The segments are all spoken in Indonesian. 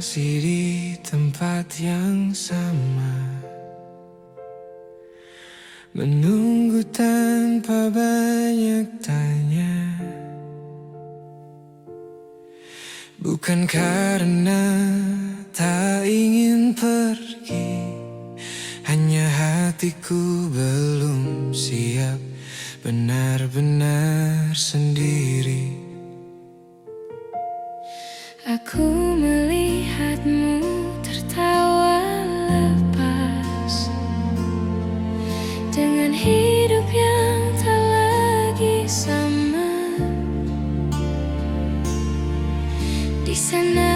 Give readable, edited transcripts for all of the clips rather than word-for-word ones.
masih di tempat yang sama, menunggu tanpa banyak tanya. Bukan karena tak ingin pergi, hanya hatiku belum siap benar-benar sendiri. Aku melihatmu tertawa lepas dengan hidup yang tak lagi sama. Di sana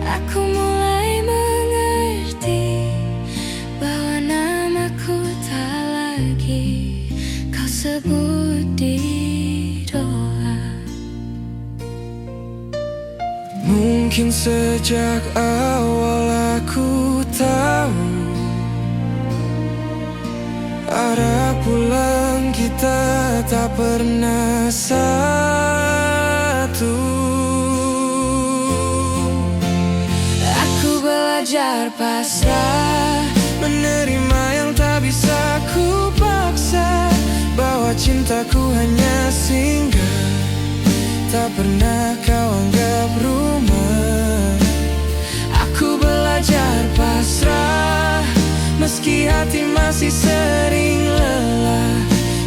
aku mulai mengerti bahwa namaku tak lagi kau sebut di doa. Mungkin sejak awal aku tahu arah pulang kita tak pernah satu. Aku belajar pasrah, menerima yang tak bisa ku paksa, bahwa cintaku hanya singgah, tak pernah kau anggap rumah. Aku belajar pasrah, meski hati masih sering lelah.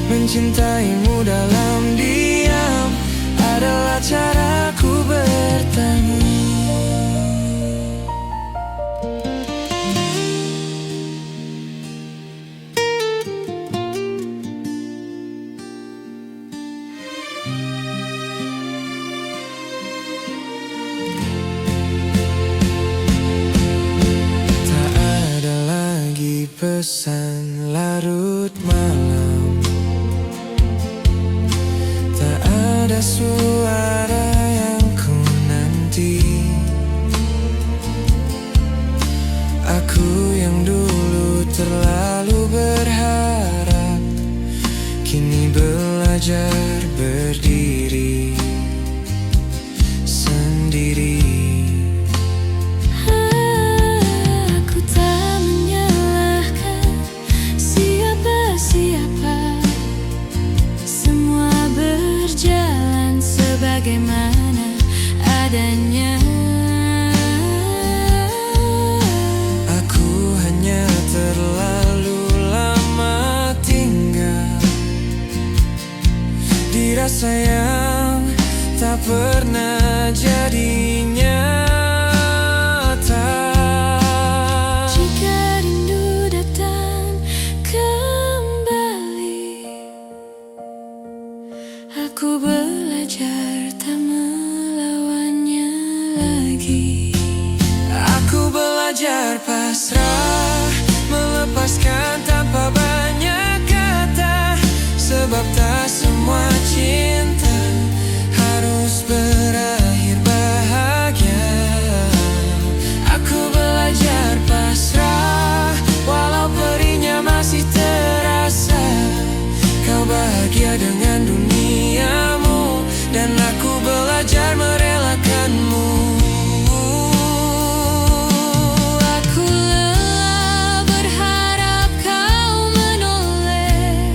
Mencintaimu dalam diam adalah caraku bertemu. Pesan larut malam, tak ada suara yang ku nanti. Aku yang dulu terlalu berharap, kini belajar berdiri sendiri. Bagaimana adanya, aku hanya terlalu lama tinggal di rasa yang tak pernah jadi nyata. Jika rindu datang kembali, aku belajar tak melawannya lagi. Aku belajar pasrah, melepaskan tanpa banyak kata, sebab tak semua cinta harus berakhir bahagia. Aku belajar pasrah, walau perihnya masih terasa. Kau bahagia dengan duniamu, dan aku belajar merelakanmu. Aku lelah berharap kau menoleh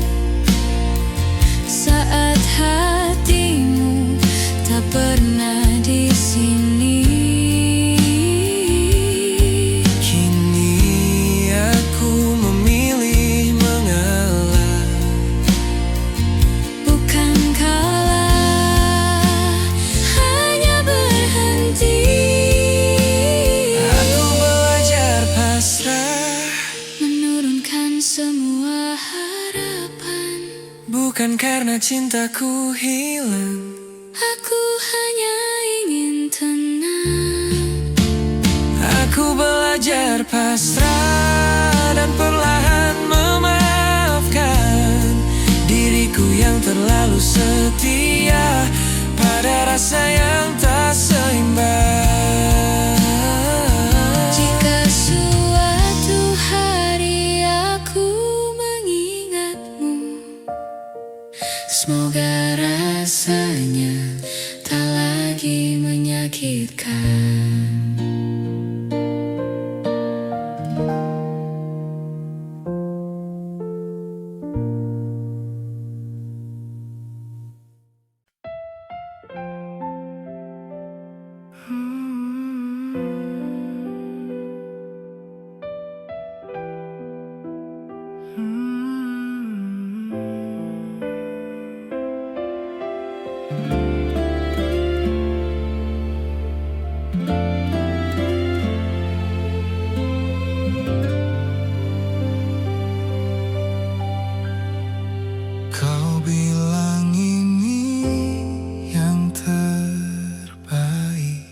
saat hatimu tak pernah di sini. Kini aku memilih mengalah, Bukan kalah, hanya berhenti. aku belajar pasrah, Menurunkan semua harapan. bukan karena cintaku hilang. Aku hanya ingin tenang. Aku belajar pasrah dan perlahan memaafkan diriku yang terlalu setia pada rasa yang tak seimbang. Jika suatu hari aku mengingatmu, semoga rasanya tak lagi menyakitkan. Kau bilang ini yang terbaik,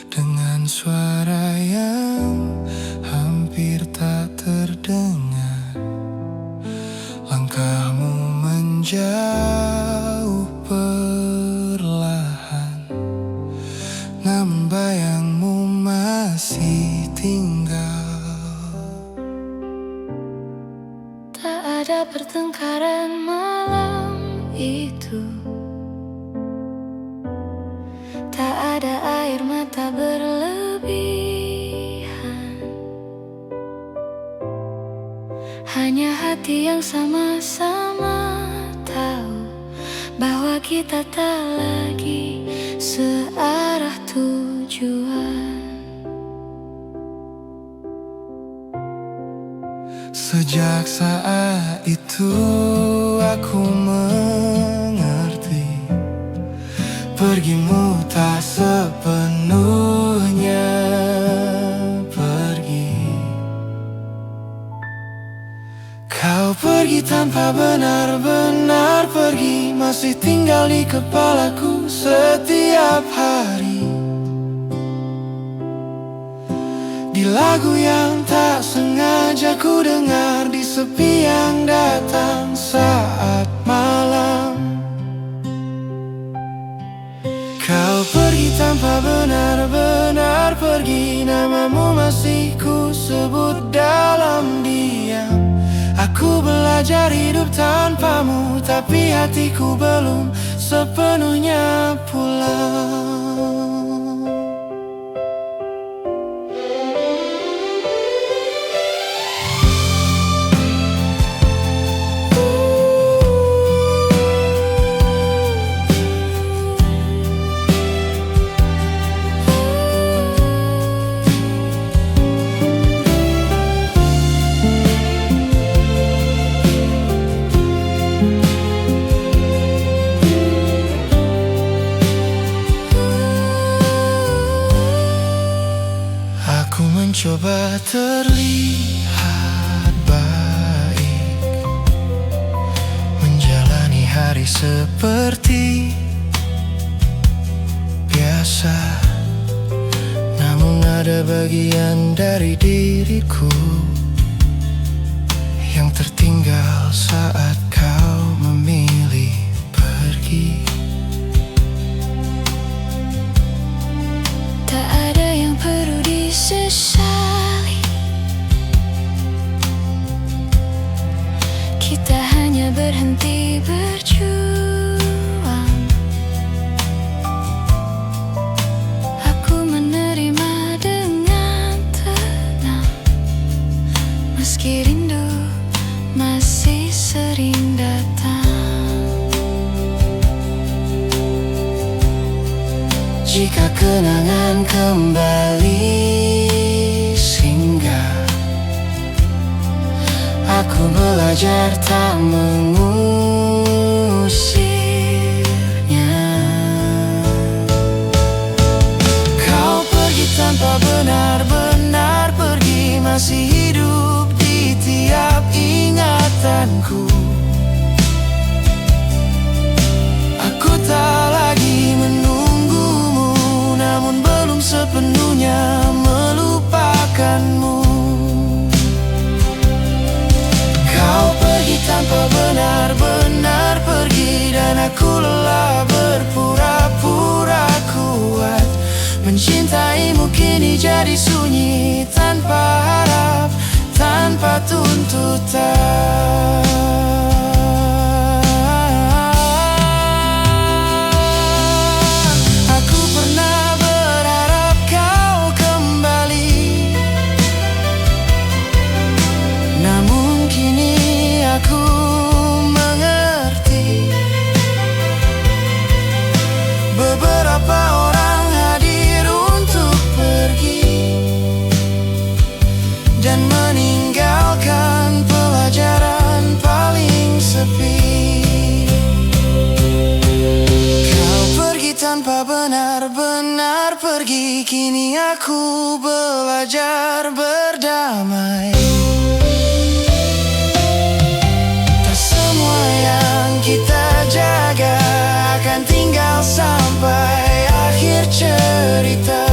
dengan suara yang hampir tak terdengar. Langkahmu menjauh perlahan, namun bayangmu masih tinggal. Tak ada pertengkaran malam itu, tak ada air mata berlebihan, hanya hati yang sama-sama tahu bahwa kita tak lagi searah tujuan. Sejak saat itu aku mengerti, pergimu tak sepenuhnya pergi. Kau pergi tanpa benar-benar pergi, masih tinggal di kepalaku setiap hari. Di lagu yang tak sengaja ku dengar, di sepi yang datang saat malam. Kau pergi tanpa benar-benar pergi, namamu masih ku sebut dalam diam. Aku belajar hidup tanpamu, tapi hatiku belum sepenuhnya pulang. Aku mencoba terlihat baik, menjalani hari seperti biasa. Namun ada bagian dari diriku yang tertinggal saat kau memilih pergi. Tak ada yang perlu disesali, kita hanya berhenti berjuang. Aku menerima dengan tenang, meski rindu masih sering datang. Jika kenangan kembali singgah, aku belajar tak mengusirnya. Kau pergi tanpa benar-benar pergi, masih hidup di tiap ingatanku. Aku tak lagi menunggumu, namun belum sepenuhnya melupakanmu. Kau pergi tanpa benar-benar pergi, dan aku lelah berpura-pura kuat. Mencintaimu kini jadi sunyi, tanpa harap, tanpa tuntutan. tanpa benar-benar pergi. Kini aku belajar berdamai. Tak semua yang kita jaga akan tinggal sampai akhir cerita.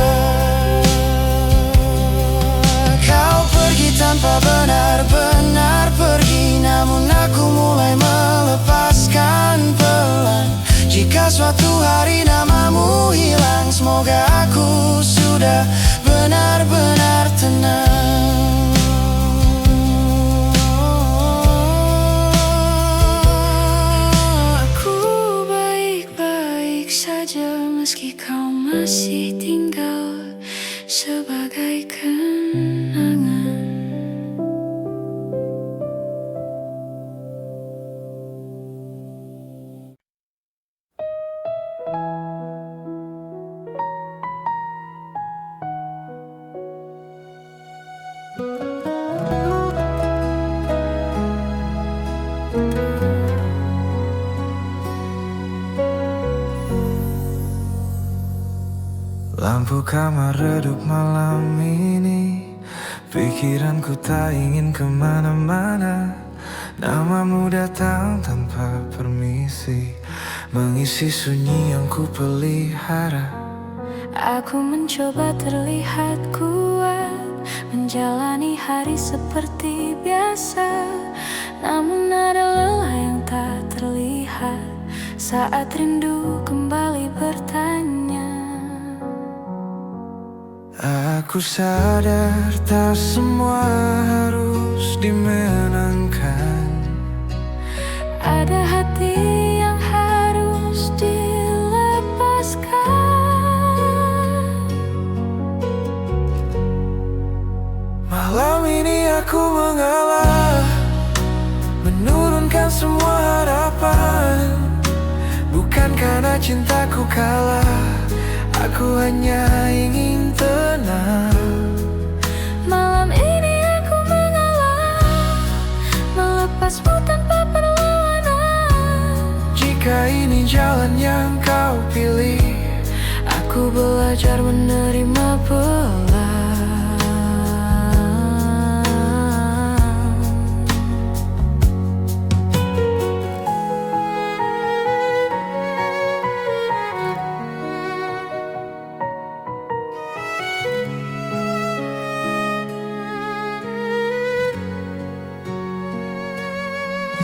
Kau pergi tanpa benar-benar pergi, namun aku mulai melepaskan pelan. Jika suatu hari namamu hilang, semoga aku sudah benar-benar tenang. Aku baik-baik saja meski kau masih tinggal sebagai kenangan. Lampu kamar redup malam ini, pikiranku tak ingin kemana-mana. Namamu datang tanpa permisi, mengisi sunyi yang ku pelihara. Aku mencoba terlihat kuat, menjalani hari seperti biasa. Namun ada lelah yang tak terlihat saat rindu kembali bertanya. Aku sadar tak semua harus dimenangkan. Ada hati yang harus dilepaskan. Malam ini aku mengalah, menurunkan semua harapan. Bukan karena cintaku kalah, aku hanya ingin tenang. Malam ini aku mengalah, melepasmu tanpa perlawanan. Jika ini jalan yang kau pilih, Aku belajar menerima pelan.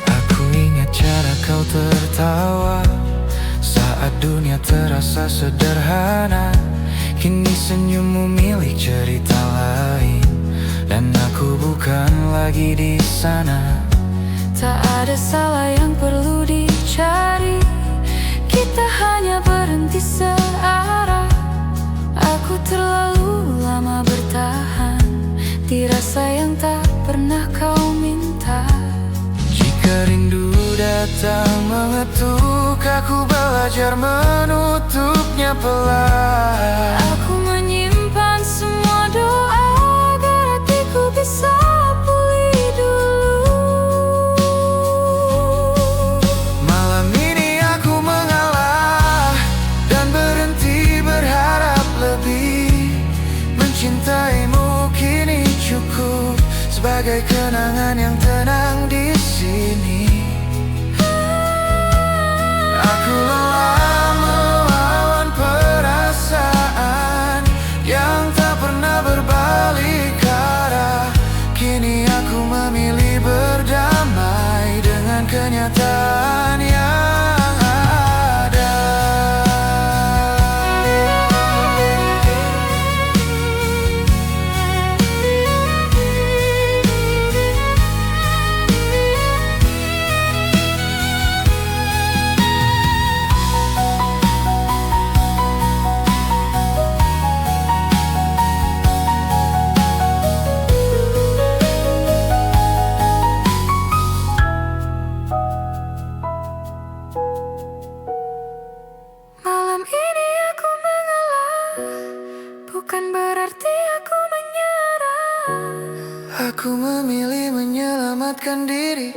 aku ingat cara kau tertawa saat dunia terasa sederhana. Kini senyummu milik cerita lain, dan aku bukan lagi di sana. Tak ada salah yang perlu dicari, kita hanya berhenti searah. Aku terlalu lama bertahan di rasa yang tak pernah kau minta. Jika rindu datang mengetuk, aku belajar menutupnya pelan. Aku menyimpan semua doa agar hatiku bisa pulih dulu. Malam ini aku mengalah dan berhenti berharap lebih. Mencintaimu kini cukup sebagai kenangan yang tenang di sini. Aku lelah melawan perasaan yang tak pernah berbalik arah. Kini aku memilih berdamai dengan kenyataan yang ada. Malam ini aku mengalah, bukan berarti aku menyerah. Aku memilih menyelamatkan diri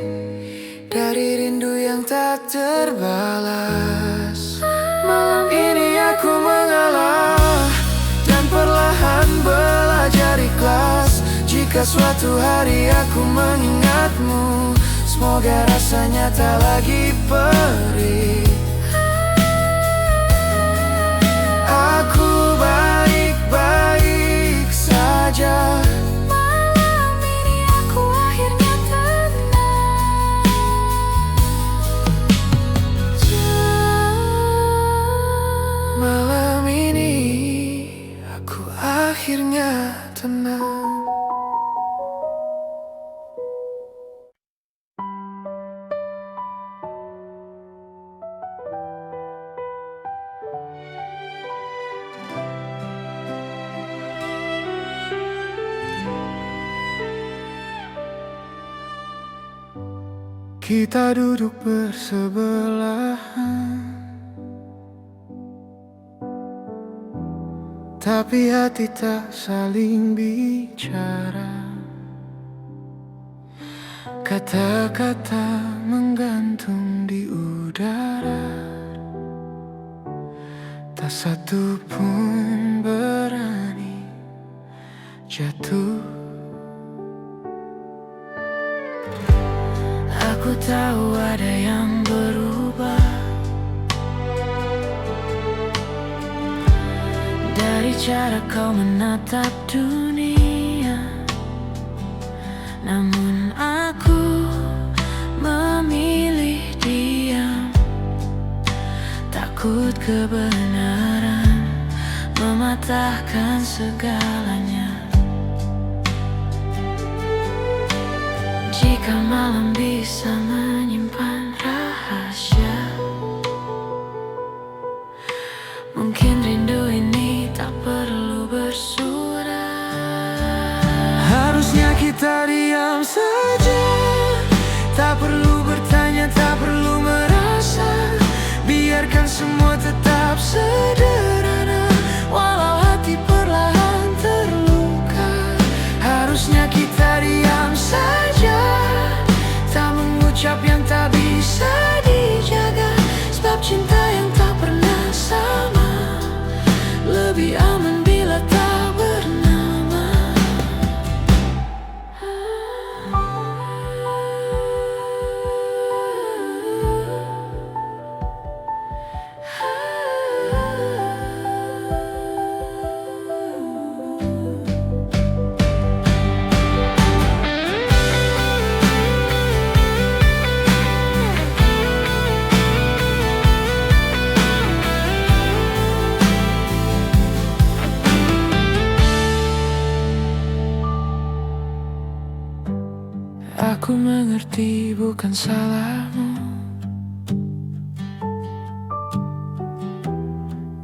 dari rindu yang tak terbalas. Malam ini ikhlas. Jika suatu hari aku mengingatmu, semoga rasanya tak lagi perih. Aku baik-baik saja. Malam ini aku akhirnya tenang. Malam ini aku akhirnya tenang. Kita duduk bersebelahan, tapi hati tak saling bicara. Kata-kata menggantung di udara, tak satu pun berani jatuh. Aku tahu ada yang berubah dari cara kau menatap dunia, namun aku memilih diam. Takut kebenaran mematahkan segalanya. Jika malam bisa menyimpan rahasia, mungkin rindu ini tak perlu bersurat. Harusnya kita diam saja, tak perlu bertanya, tak perlu merasa. Biarkan semua tetap sederhana, walau hati perlahan terluka. Harusnya kita diam saja, tak mengucap yang tak bisa dijaga. Sebab cinta yang tak pernah sama lebih aman bila tak bernama. Aku mengerti bukan salahmu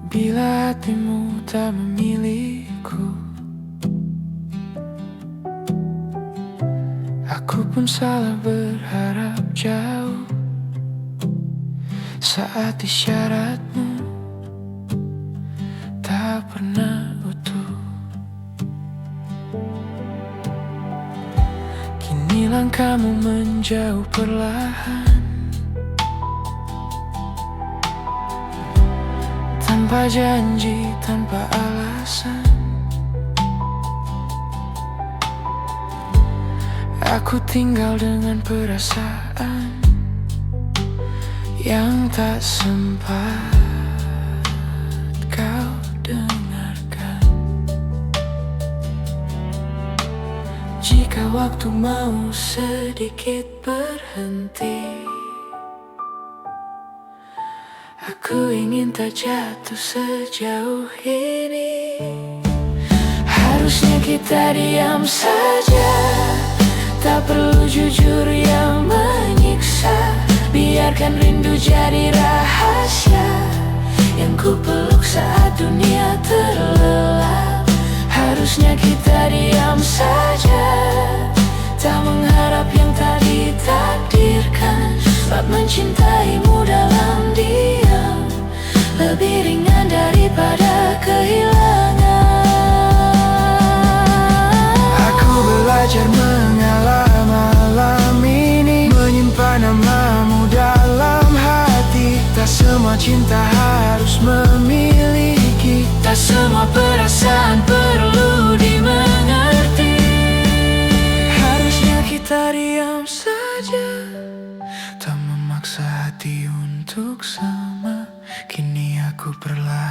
bila hatimu tak memilihku. Aku pun salah berharap jauh saat isyaratmu tak pernah utuh. Kini langkahmu menjauh perlahan, tanpa janji, tanpa alasan. Aku tinggal dengan perasaan yang tak sempat kau dengarkan. Jika waktu mau sedikit berhenti, aku ingin tak jatuh sejauh ini. Harusnya kita diam saja, tak perlu jujur yang menyiksa. Biarkan rindu jadi rahasia yang ku peluk saat dunia terlelap. Harusnya kita diam saja, tak mengharap yang tak ditakdirkan. Sebab mencintaimu dalam diam lebih ringan daripada kehilangan. Aku belajar mengalah malam ini, menyimpan namamu dalam hati. Tak semua cinta harus memiliki, tak semua perasaan perlu dimengerti.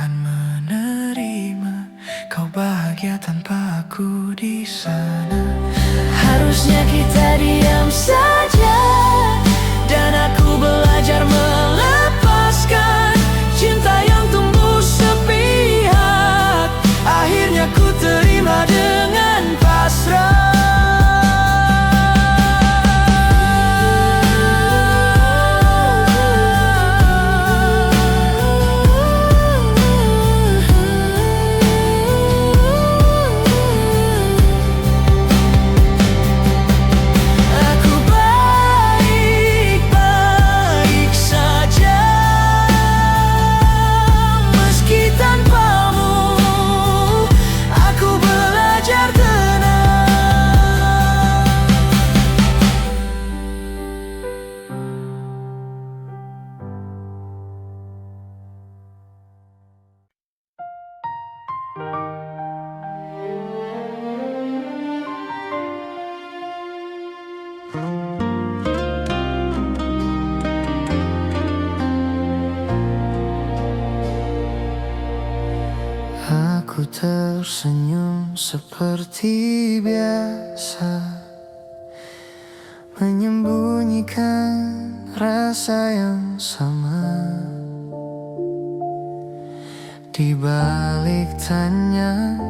tahan menerima kau bahagia tanpa aku di sana. Harusnya kita diam saja, dan aku belajar melepaskan cinta yang tumbuh sepihak. Akhirnya ku terima dengan pasrah. Aku tersenyum seperti biasa, menyembunyikan rasa yang sama. Di balik tanya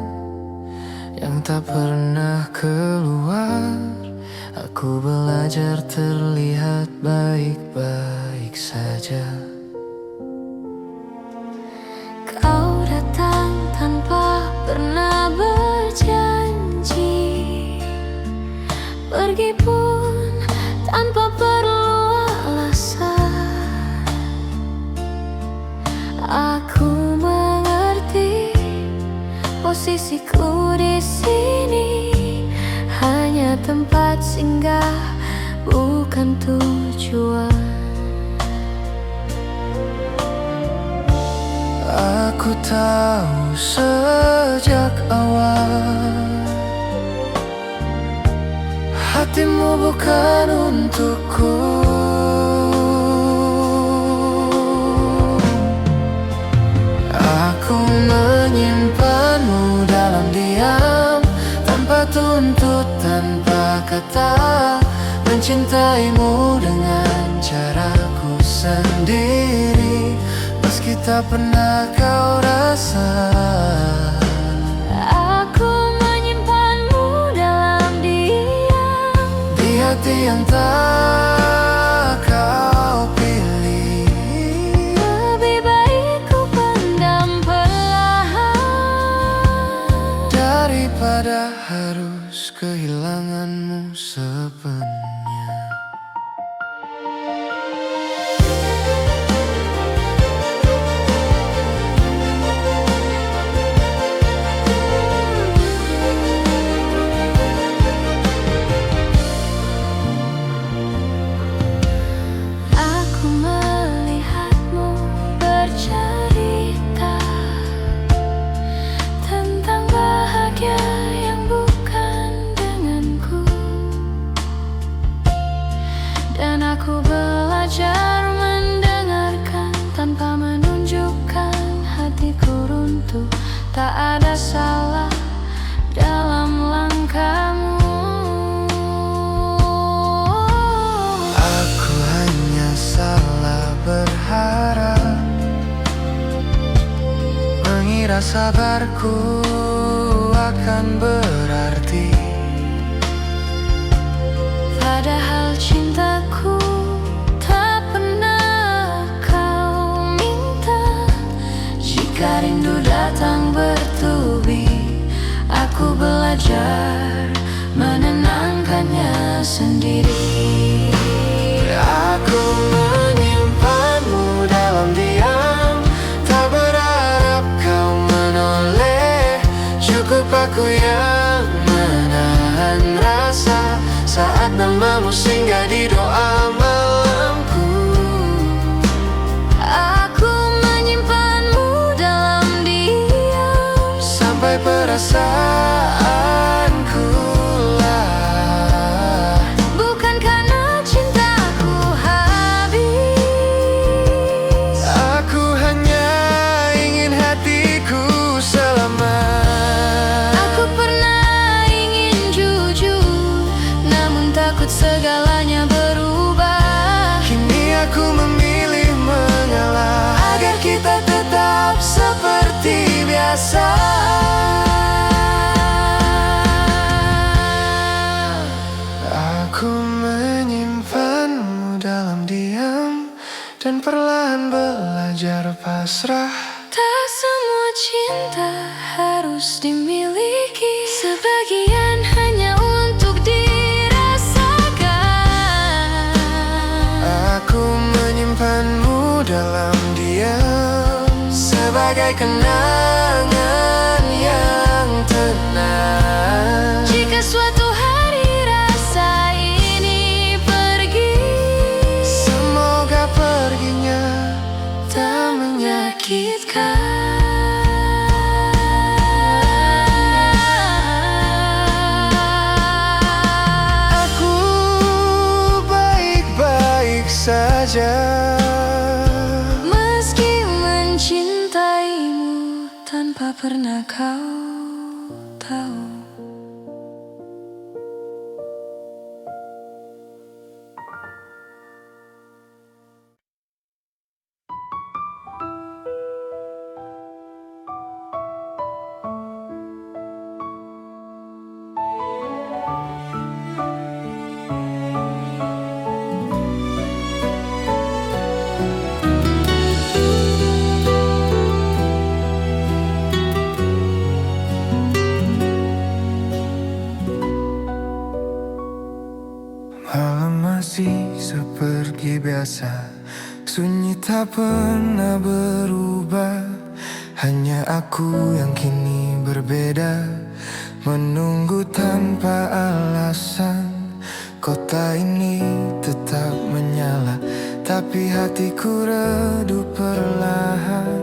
yang tak pernah keluar, aku belajar terlihat baik-baik saja. Kau datang tanpa pernah berjanji, pergi pun tanpa perlu alasan. Aku mengerti posisiku di sini hanya tempat singgah, bukan tujuan. Aku tahu sejak awal hatimu bukan untukku. Aku menyimpanmu dalam diam, tanpa tuntut, tanpa kata, mencintaimu dengan caraku sendiri, meski tak pernah kau rasa. Aku menyimpanmu dalam diam, Di hati yang tak kau pilih. lebih baik ku pendam perlahan Daripada harus kehilanganmu sepenuhnya. Aku melihatmu bercerita tentang bahagia yang bukan denganku, dan aku belajar mendengarkan tanpa menunjukkan hatiku runtuh. Tak ada salah dalam langkahmu. Aku hanya salah berharap, mengira sabarku akan berarti. Padahal cintaku tak pernah kau minta. Jika rindu datang bertubi, aku belajar menenangkannya sendiri. Aku menyimpanmu dalam diam, tak berharap kau menoleh. Cukup aku yang menahan rasa saat namamu singgah di doa malamku. Aku menyimpanmu dalam diam, Sampai perasaanku lah, bukan karena cintaku habis. aku hanya ingin hati rasa. Aku menyimpanmu dalam diam dan perlahan belajar pasrah. Tak semua cinta harus dimiliki, sebagian hanya untuk dirasakan. Aku menyimpanmu dalam diam sebagai kenangan yang tenang. Jika suatu hari rasa ini pergi, semoga perginya tak menyakitkan. Aku baik-baik saja, meski mencintaimu tanpa pernah kau tahu. malam masih seperti biasa, sunyi tak pernah berubah. Hanya aku yang kini berbeda, menunggu tanpa alasan. Kota ini tetap menyala, tapi hatiku redup perlahan.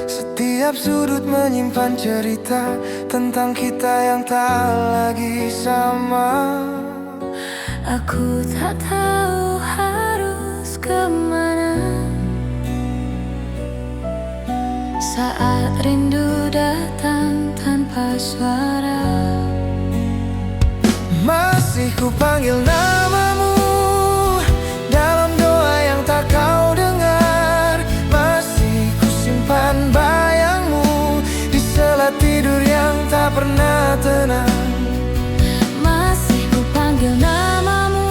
Setiap sudut menyimpan cerita tentang kita yang tak lagi sama. Aku tak tahu harus kemana saat rindu datang tanpa suara. Masih ku panggil namamu dalam doa yang tak kau dengar. Masih ku simpan bayangmu di sela tidur yang tak pernah tenang. Masih ku panggil namamu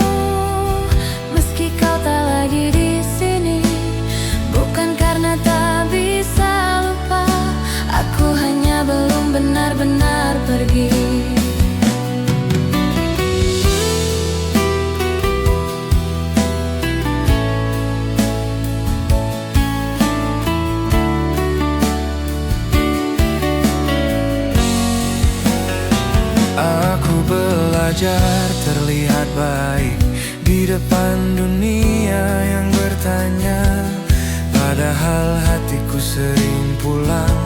meski kau tak lagi di sini. Bukan karena tak bisa lupa, aku hanya belum benar-benar pergi. Aku belajar terlihat baik di depan dunia yang bertanya, padahal hatiku sering pulang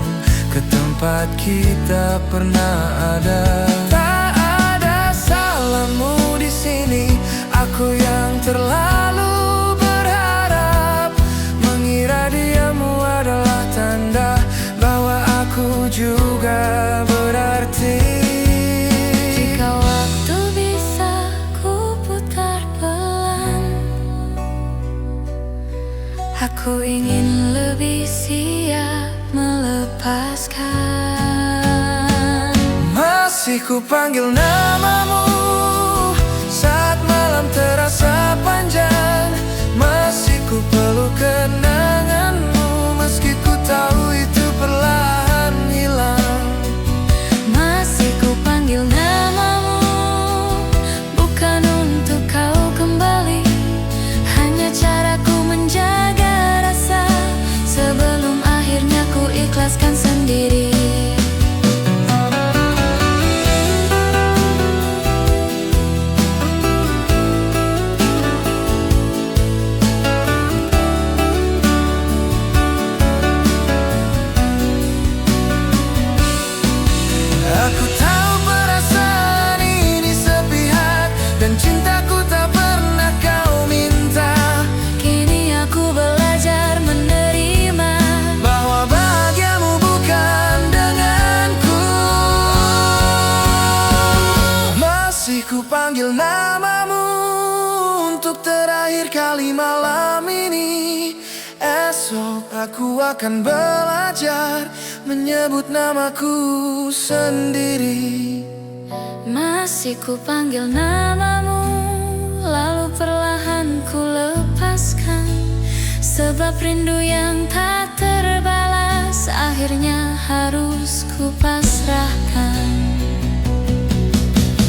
ke tempat kita pernah ada. Tak ada salahmu di sini, aku yang terlalu berharap, mengira diamu adalah tanda bahwa aku juga berarti. Aku ingin lebih siap melepaskan. Masih ku panggil namamu saat malam terasa panjang. Masih ku peluk kenanganmu meski ku tahu itu perlahan hilang. Masih ku panggil namamu bukan untuk kau kembali, hanya caraku menjaga sebelum akhirnya ku ikhlaskan sendiri. Aku tahu perasaan ini sepihak dan cintaku tak pernah kau minta. Kini aku belajar menerima bahwa bahagiamu bukan denganku. Masih ku panggil namamu untuk terakhir kali malam ini. Esok aku akan belajar menyebut namaku sendiri. Masih ku panggil namamu, lalu perlahan ku lepaskan. Sebab rindu yang tak terbalas akhirnya harus ku pasrahkan.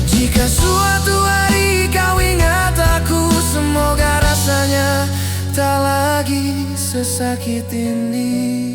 Jika suatu hari kau ingat aku, semoga rasanya tak lagi sesakit ini.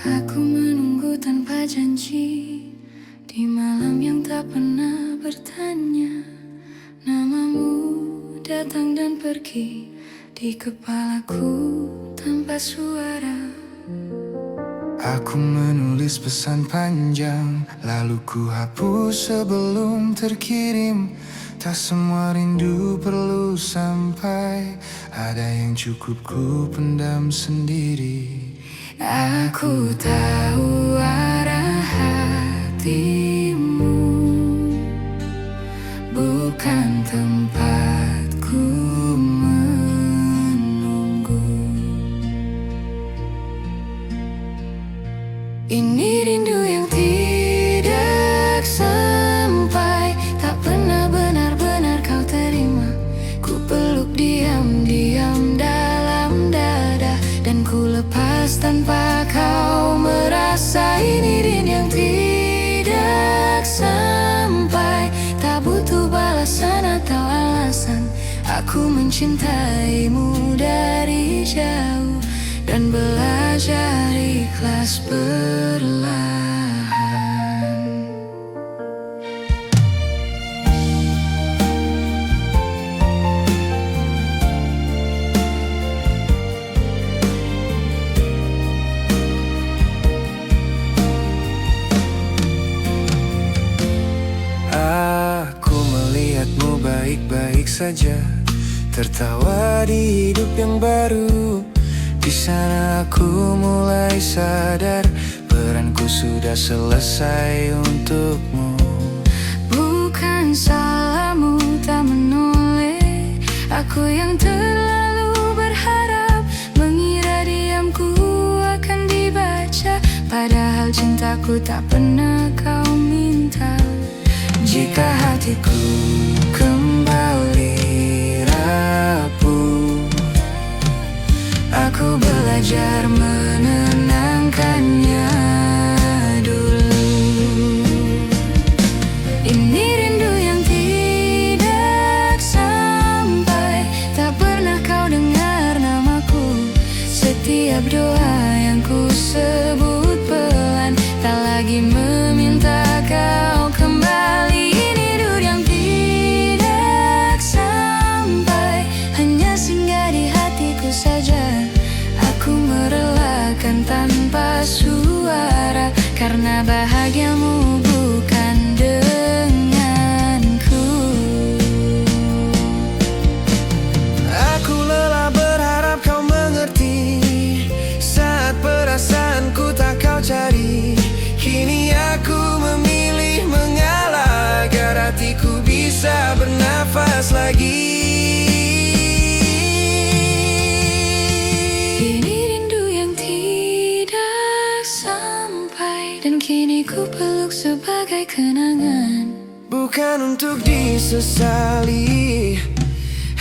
Aku menunggu tanpa janji di malam yang tak pernah bertanya. Namamu datang dan pergi di kepalaku tanpa suara. Aku menulis pesan panjang, lalu ku hapus sebelum terkirim. Tak semua rindu perlu sampai, ada yang cukup ku pendam sendiri. Aku tahu arah hatimu, bukan tempatku menunggu. Ini rindu yang tidak sampai, tak pernah benar-benar kau terima. Ku peluk diam-diam dalam dada, dan ku lepas tanpa kau merasa. Ini rindu yang tidak sampai, tak butuh balasan atau alasan. Aku mencintaimu dari jauh dan belajar ikhlas perlahan. Aku melihatmu baik-baik saja, tertawa di hidup yang baru. Di sana aku mulai sadar, peranku sudah selesai untukmu. Bukan salahmu tak menoleh, aku yang terlalu berharap, mengira diamku akan dibaca, padahal cintaku tak pernah kau minta. Jika hatiku kembali rapuh, aku belajar menenangkannya dulu. Ini rindu yang tidak sampai, tak pernah kau dengar namaku. Setiap doa yang ku sebut pelan, tak lagi meminta kau kembali. Ini rindu yang tidak sampai, hanya singgah di hatiku saja. Aku merelakan tanpa suara, karena bahagiamu bukan denganku. Aku lelah berharap kau mengerti, saat perasaanku tak kau cari. Kini aku memilih mengalah, agar hatiku bisa bernafas lagi. Ini rindu yang tidak sampai, dan kini ku peluk sebagai kenangan. Bukan untuk disesali,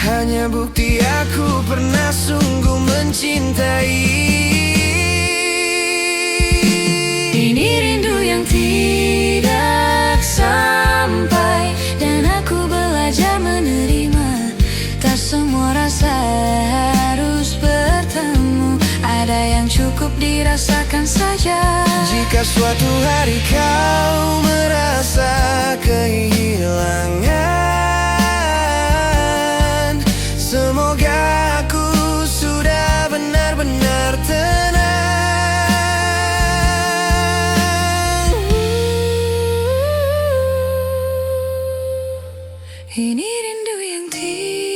hanya bukti aku pernah sungguh mencintai. Ini rindu yang tidak sampai, dan aku belajar menerima. Tak semua rasa harus bertemu, ada yang cukup dirasakan saja. Jika suatu hari kau merasa kehilangan, semoga aku sudah benar-benar tenang. Ini rindu yang tidak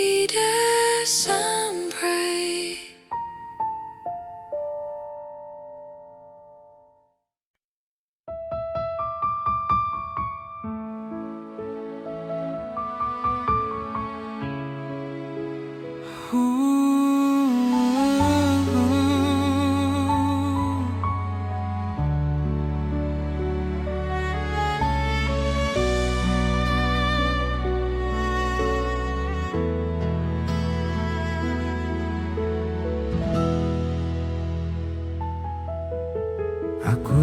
Aku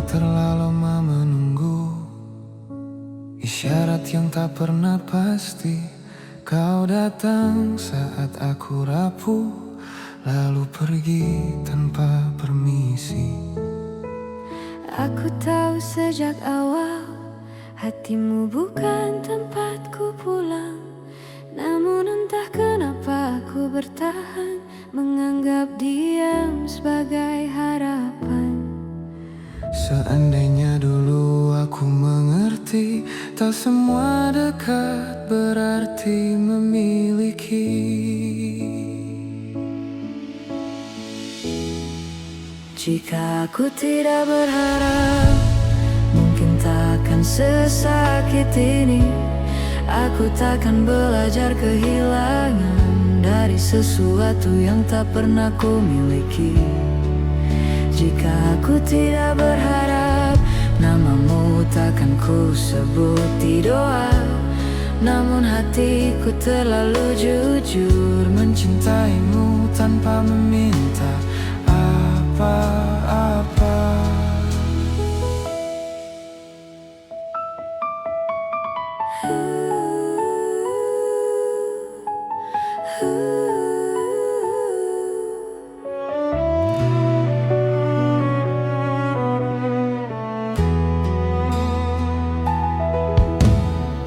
terlalu lama menunggu isyarat yang tak pernah pasti. Kau datang saat aku rapuh, lalu pergi tanpa permisi. Aku tahu sejak awal hatimu bukan tempatku pulang. Namun entah kenapa aku bertahan, menganggap diam sebagai harapan. Seandainya dulu aku mengerti, tak semua dekat berarti memiliki. Jika aku tidak berharap, mungkin takkan sesakit ini. Aku takkan belajar kehilangan dari sesuatu yang tak pernah ku miliki. Jika aku tidak berharap, namamu takkan ku sebut di doa. Namun hatiku terlalu jujur mencintaimu tanpa meminta apa-apa.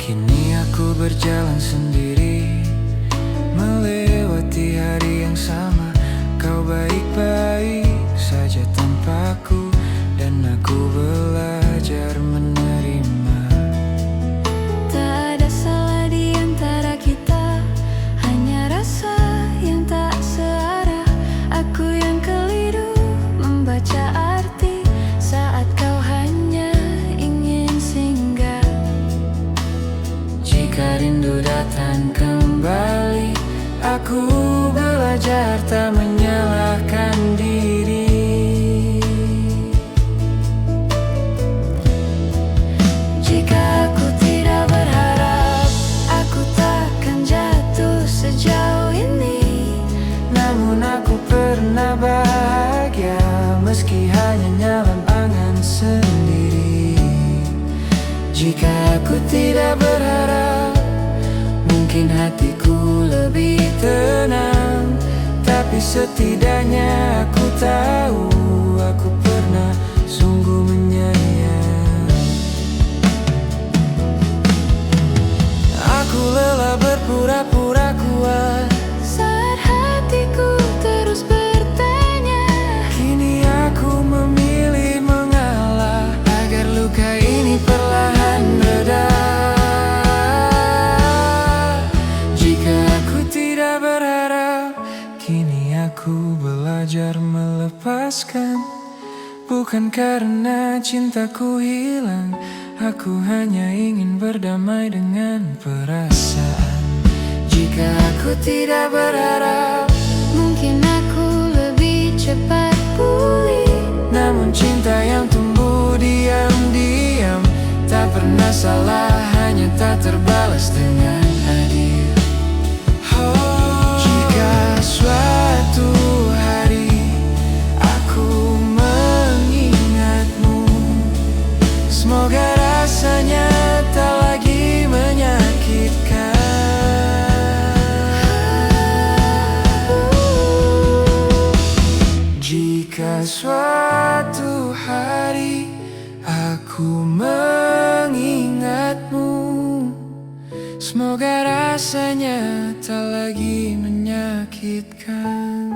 Kini aku berjalan sendiri, melewati hari yang sama. Kau baik-baik saja tanpaku, dan aku belajar menerima. Tak ada salah di antara kita, hanya rasa yang tak searah. Aku yang keliru membaca arti saat kau hanya ingin singgah. Jika rindu datang kembali, aku belajar tak menyalahkan diri. Jika aku tidak berharap, aku takkan jatuh sejauh ini. Namun aku pernah bahagia, meski hanya nyala angan sendiri. Jika aku tidak berharap, mungkin hatiku lebih tenang. Tapi setidaknya aku tahu, aku pernah sungguh menyayang. Aku lelah berpura-pura kuat Saat hatiku terus bertanya, kini aku memilih mengalah agar luka ini perlahan reda. Jika aku tidak berharap, kini aku belajar melepaskan. Bukan karena cintaku hilang, aku hanya ingin berdamai dengan perasaan. Jika aku tidak berharap, mungkin aku lebih cepat pulih. namun cinta yang tumbuh diam-diam tak pernah salah, hanya tak terbalas dengan adil. Jika suatu hari aku mengingatmu, semoga rasanya tak lagi menyakitkan. Jika suatu hari aku mengingatmu, semoga rasanya tak lagi menyakitkan.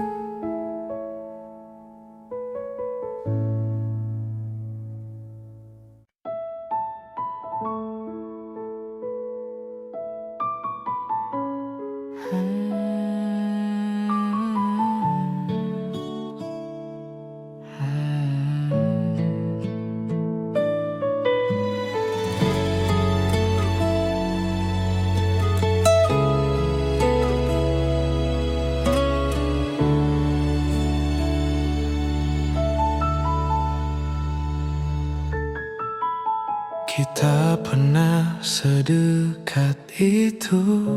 pernah sedekat itu.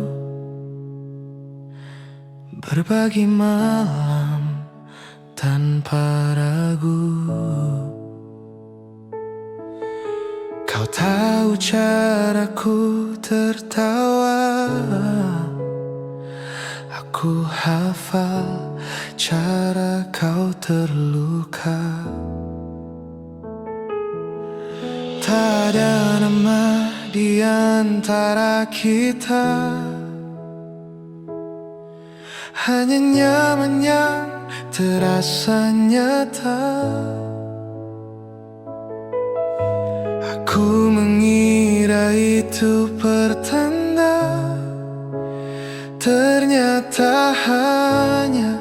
Berbagi malam tanpa ragu. Kau tahu caraku tertawa, aku hafal cara kau terluka. Tak ada nama di antara kita, hanya nyaman yang terasa nyata. Aku mengira itu pertanda, ternyata hanya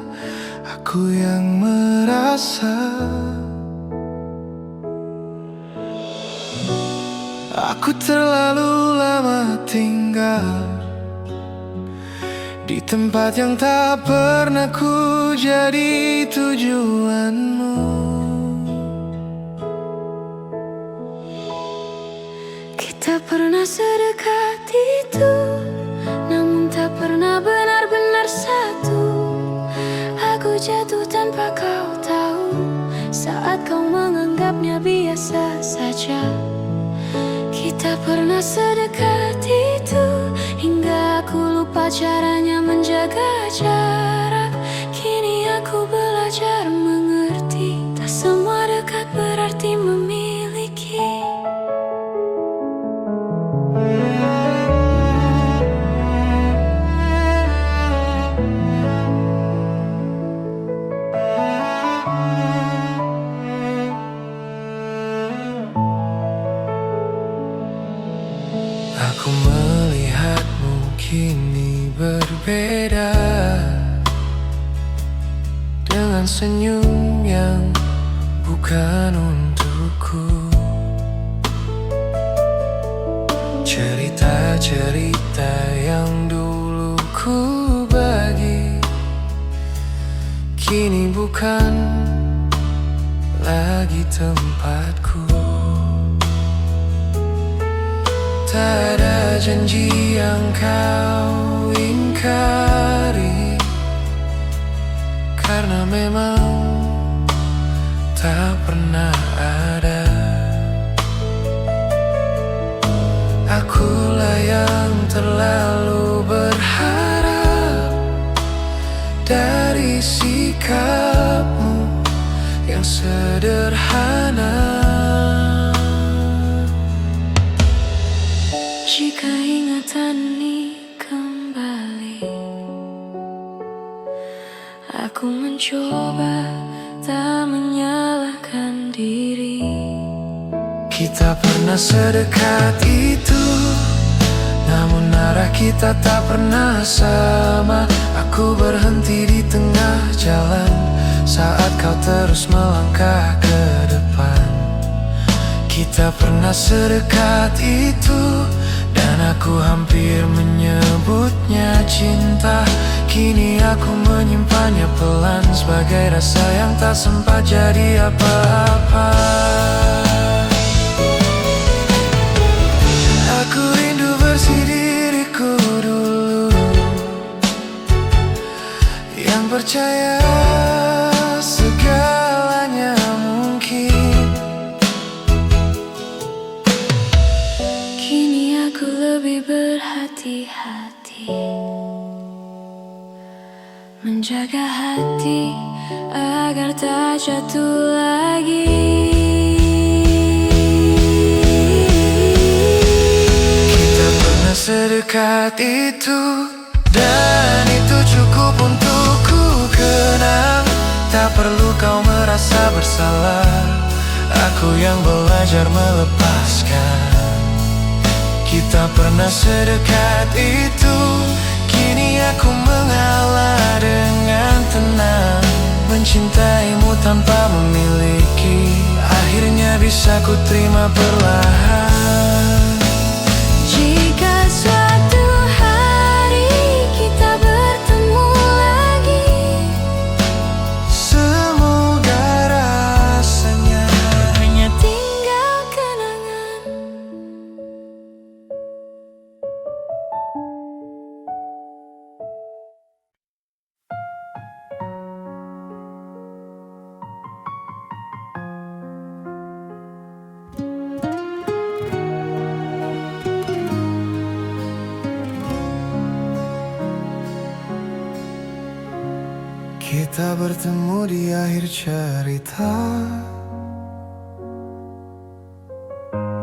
aku yang merasa. Aku terlalu lama tinggal di tempat yang tak pernah ku jadi tujuanmu. Kita pernah sedekat itu, namun tak pernah benar-benar satu. Aku jatuh tanpa kau tahu, saat kau menganggapnya biasa saja. Kita pernah sedekat itu, hingga aku lupa caranya menjaga jarak. Kini aku belajar mengerti, tak semua dekat berarti memiliki. Aku melihatmu kini berbeda, dengan senyum yang bukan untukku. Cerita-cerita yang dulu ku bagi, kini bukan lagi tempatku. Tak ada janji yang kau ingkari, karena memang tak pernah ada. Akulah yang terlalu berharap dari sikapmu yang sederhana. Jika ingatan ini kembali, aku mencoba tak menyalahkan diri. Kita pernah sedekat itu, namun arah kita tak pernah sama. Aku berhenti di tengah jalan saat kau terus melangkah ke depan. Kita pernah sedekat itu, dan aku hampir menyebutnya cinta. Kini aku menyimpannya pelan sebagai rasa yang tak sempat jadi apa-apa. Aku rindu bersih diriku dulu, yang percaya segalanya mungkin. Kini aku lebih berhati-hati, menjaga hati agar tak jatuh lagi. Kita pernah sedekat itu, dan itu cukup untuk ku kenang. Tak perlu kau merasa bersalah, aku yang belajar melepaskan. Kita pernah sedekat itu, kini aku mengalah dengan tenang. Mencintaimu tanpa memiliki, akhirnya bisa ku terima perlahan. Jika suatu hari kita bertemu lagi, semoga rasanya hanya tinggal kenangan. Kita bertemu di akhir cerita,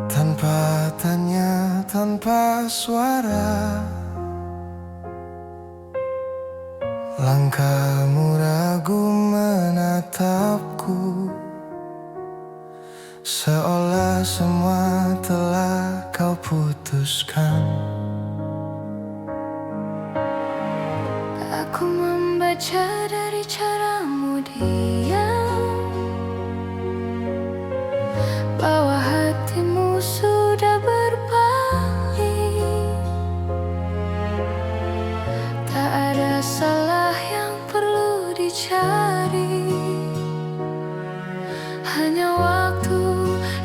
tanpa tanya, tanpa suara. Langkahmu ragu menatapku, seolah semua telah kau putuskan. Aku membaca dari caramu diam, bahwa hatimu sudah berpaling. Tak ada salah yang perlu dicari, hanya waktu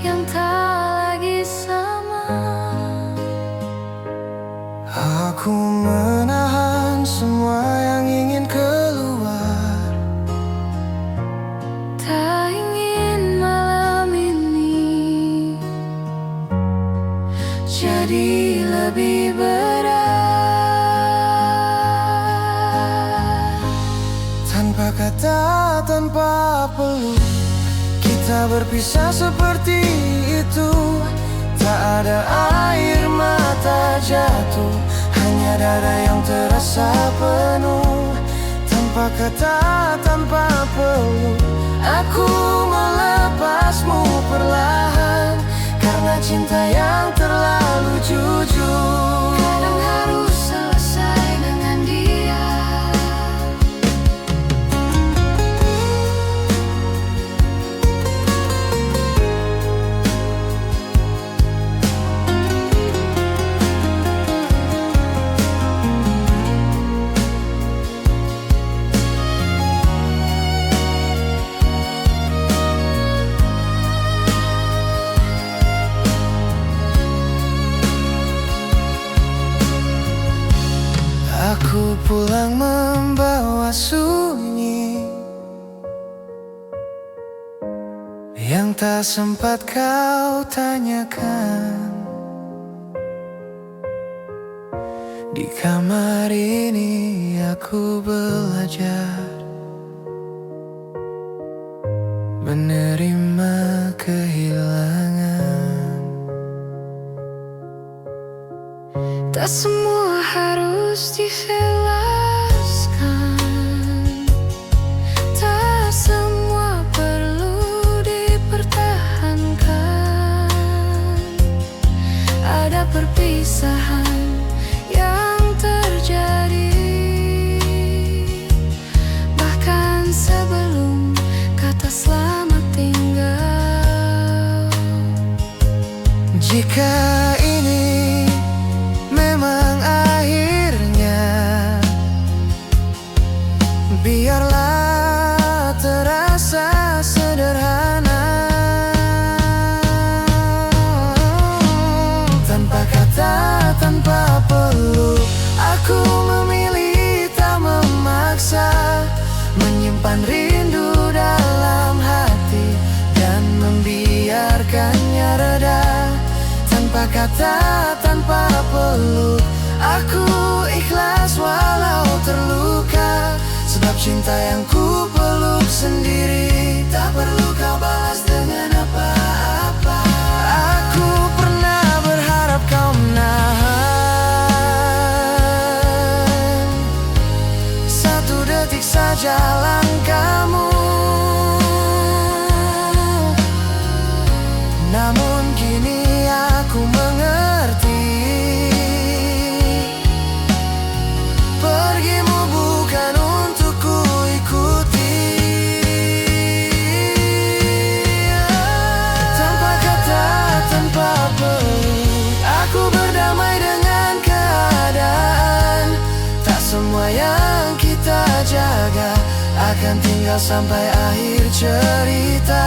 yang tak lagi sama. Aku menahan semua yang ingin keluar, Tak ingin malam ini jadi lebih berat. tanpa kata, tanpa peluk, kita berpisah seperti itu. Tak ada air mata jatuh, hanya dada yang terasa penuh. Tanpa kata, tanpa peluk, aku melepasmu perlahan, karena cinta yang terlalu jujur Kadang harus selesai dengan dia. Aku pulang membawa sunyi yang tak sempat kau tanyakan. Di kamar ini aku belajar menerima kehilangan. Tak semua harus dijelaskan, tak semua perlu dipertahankan. Ada perpisahan yang terjadi, bahkan sebelum kata selamat tinggal. Jika ini memang akhirnya, biarlah terasa sederhana. Tanpa kata, tanpa peluk, aku memilih tak memaksa, menyimpan rindu dalam hati dan membiarkannya reda. Tanpa kata, tanpa peluk, aku ikhlas walau terluka, sebab cinta yang ku peluk sendiri tak perlu kau balas dengan apa-apa. Aku pernah berharap kau menahan satu detik saja langkahmu, namun kini aku mengerti, pergimu bukan untuk ku ikuti. Tanpa kata, tanpa peluk, aku berdamai dengan keadaan. Tak semua yang kita jaga akan tinggal sampai akhir cerita.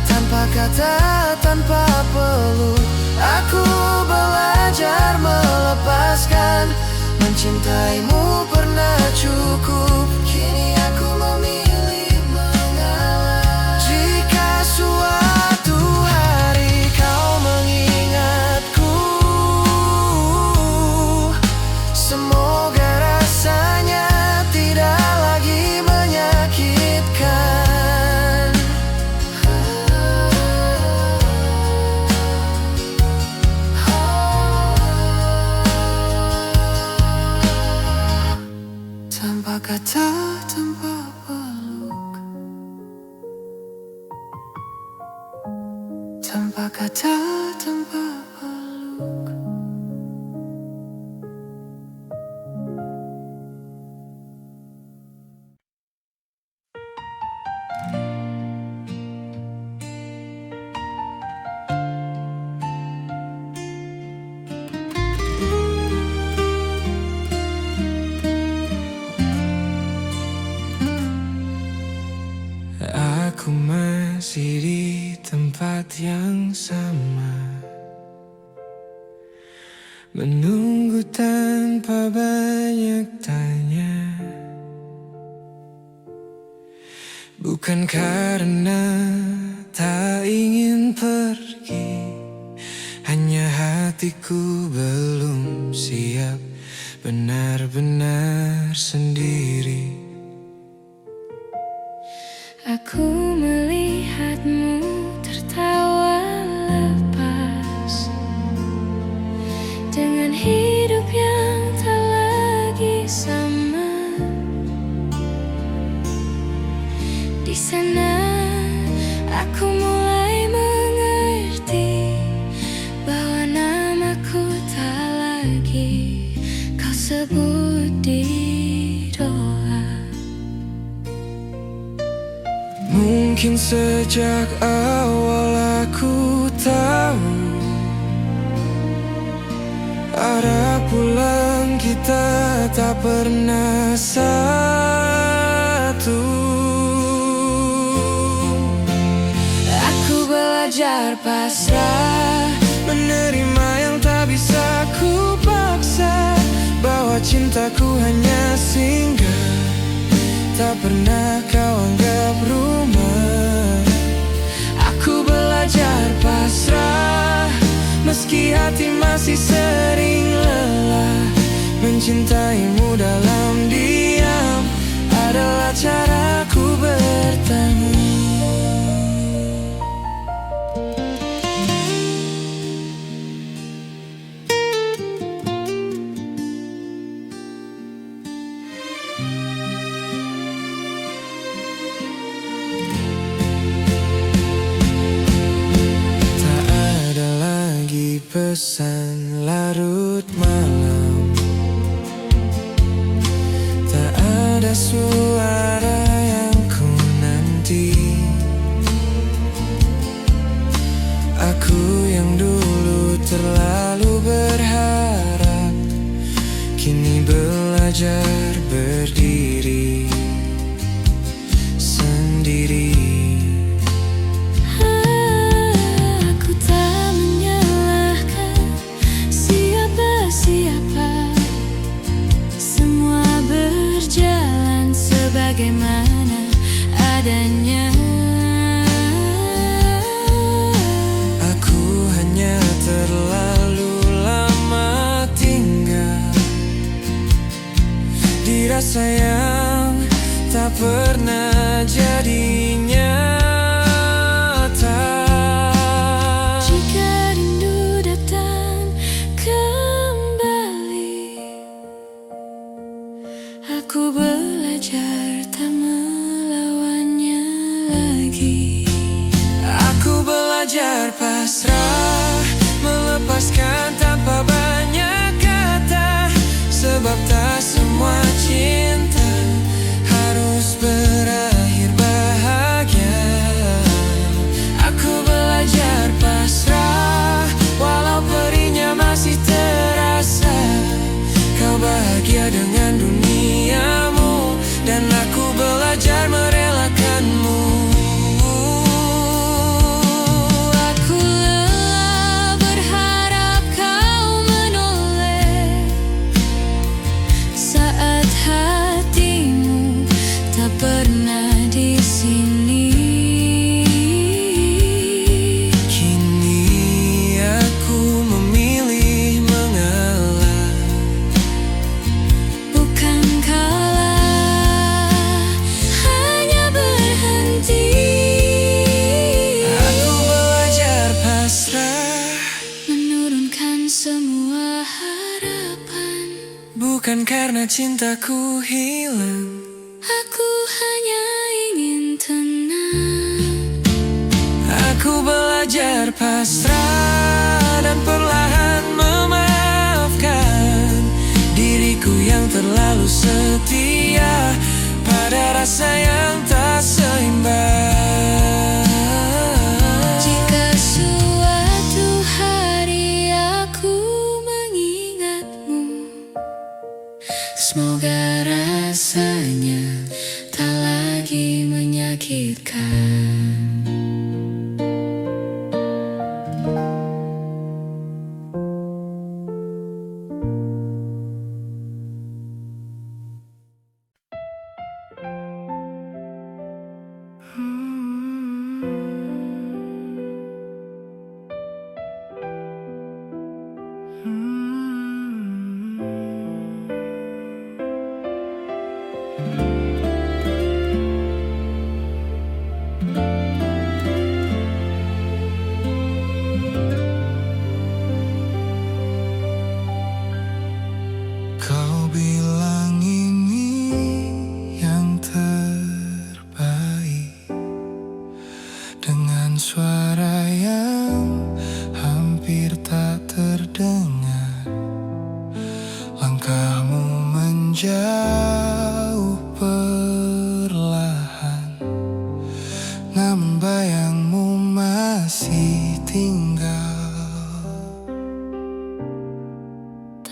Tanpa kata, tanpa peluk, aku belajar melepaskan. Mencintaimu pernah cukup, kini aku memilih mengalah. Jika suatu hari kau mengingatku, semoga rasanya tidak lagi menyakitkan. tanpa kata, tanpa peluk, tanpa kata, tanpa peluk. Aku masih di tempat yang sama, menunggu tanpa banyak tanya. Bukan karena tak ingin pergi, hanya hatiku belum siap benar-benar sendiri. Aku melihatmu tertawa lepas dengan hidup yang tak lagi sama. Di sana aku mulai mengerti bahwa namaku tak lagi kau sebut di doa. Mungkin sejak awal aku tahu arah pulang kita tak pernah satu. Aku belajar pasrah, menerima yang tak bisa ku paksa, bahwa cintaku hanya singgah, tak pernah kau anggap rumah. Aku belajar pasrah, meski hati masih sering lelah. Mencintaimu dalam diam adalah caraku bertemu. Pesan larut malam, tak ada suara yang ku nanti. Aku yang dulu terlalu berharap, kini belajar berdiri sendiri. Bagaimana adanya. Aku hanya terlalu lama tinggal di rasa yang tak pernah jadi nyata. Jika rindu datang kembali, aku belajar tak melawannya lagi. Aku belajar pasrah, melepaskan tanpa banyak kata, sebab tak semua cinta harus berakhir bahagia. Aku belajar pasrah, walau perihnya masih terasa. Kau bahagia dengan duniamu, dan aku belajar merelakanmu. Aku lelah berharap kau menoleh saat hati cintaku hilang. Aku hanya ingin tenang. Aku belajar pasrah dan perlahan memaafkan diriku yang terlalu setia pada rasa yang tak seimbang. Jika suatu hari aku mengingatmu, semoga rasanya tak lagi menyakitkan. Kau bilang ini yang terbaik, dengan suara yang hampir tak terdengar. Langkahmu menjauh perlahan, namun bayangmu masih tinggal.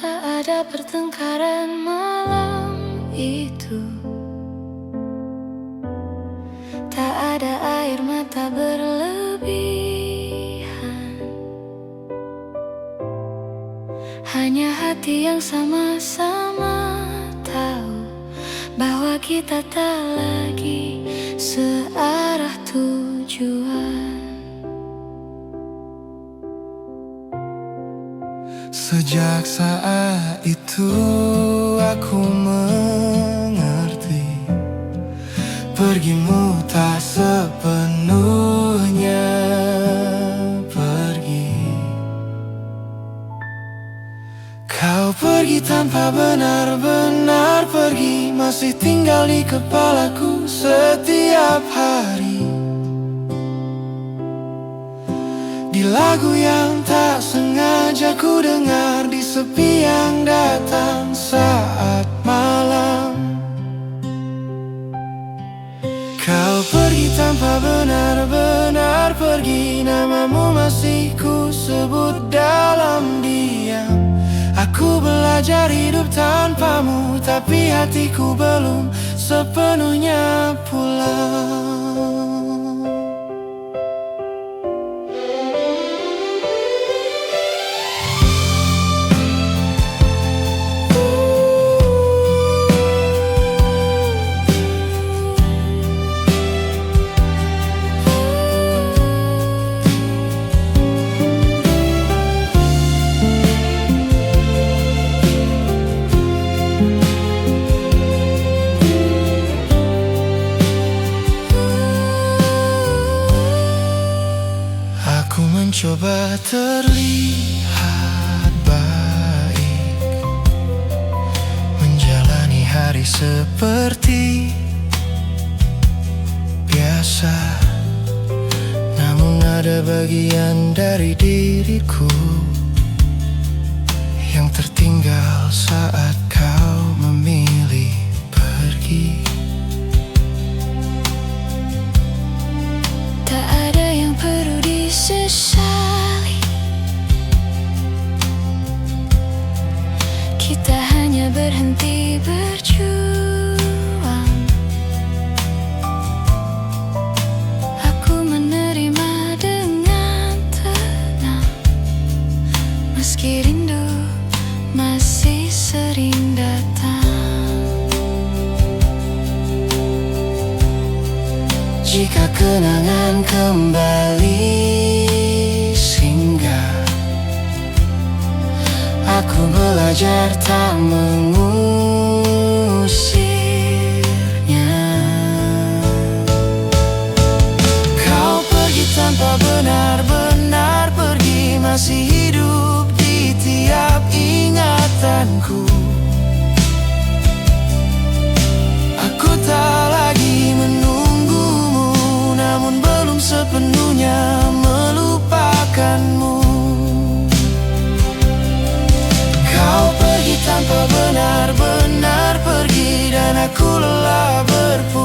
Tak ada pertengkaran malam itu, tak ada air mata berlebihan, hanya hati yang sama-sama tahu bahwa kita tak lagi searah tujuan. Sejak saat itu aku mengerti, pergimu tak sepenuhnya pergi. Kau pergi tanpa benar-benar pergi, masih tinggal di kepalaku setiap hari. Di lagu yang tak sengaja ku dengar, di sepi yang datang saat malam. Kau pergi tanpa benar-benar pergi, namamu masih ku sebut dalam diam. Aku belajar hidup tanpamu, tapi hatiku belum sepenuhnya pulang. Aku mencoba terlihat baik, menjalani hari seperti biasa. Namun ada bagian dari diriku yang tertinggal saat kau memilih pergi. Tak ada yang perlu disesali, kita hanya berhenti berjuang. Aku menerima dengan tenang, meski rindu masih sering datang. Jika kenangan kembali singgah, aku belajar tak mengusirnya. Kau pergi tanpa benar-benar pergi, masih hidup di tiap ingatanku. melupakanmu. Kau pergi tanpa benar-benar pergi, dan aku lelah berputar.